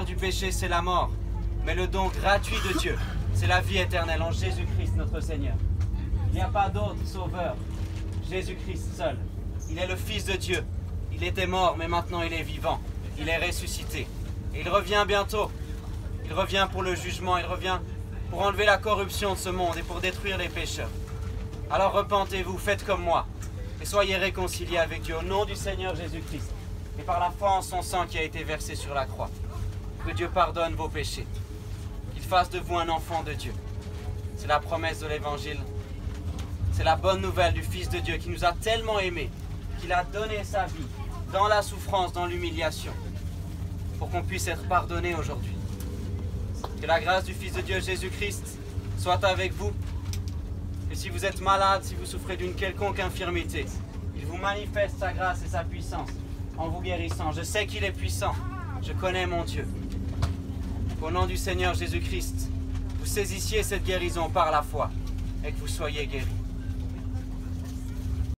Du péché, c'est la mort, mais le don gratuit de Dieu, c'est la vie éternelle en Jésus-Christ notre Seigneur. Il n'y a pas d'autre sauveur, Jésus-Christ seul. Il est le Fils de Dieu. Il était mort, mais maintenant il est vivant. Il est ressuscité. Et il revient bientôt. Il revient pour le jugement, il revient pour enlever la corruption de ce monde et pour détruire les pécheurs. Alors repentez-vous, faites comme moi, et soyez réconciliés avec Dieu au nom du Seigneur Jésus-Christ, et par la foi en son sang qui a été versé sur la croix. Que Dieu pardonne vos péchés, qu'il fasse de vous un enfant de Dieu. C'est la promesse de l'Évangile. C'est la bonne nouvelle du Fils de Dieu qui nous a tellement aimés, qu'il a donné sa vie dans la souffrance, dans l'humiliation, pour qu'on puisse être pardonné aujourd'hui. Que la grâce du Fils de Dieu Jésus-Christ soit avec vous. Et si vous êtes malade, si vous souffrez d'une quelconque infirmité, il vous manifeste sa grâce et sa puissance en vous guérissant. Je sais qu'il est puissant. Je connais mon Dieu. Au nom du Seigneur Jésus-Christ, vous saisissiez cette guérison par la foi et que vous soyez guéris.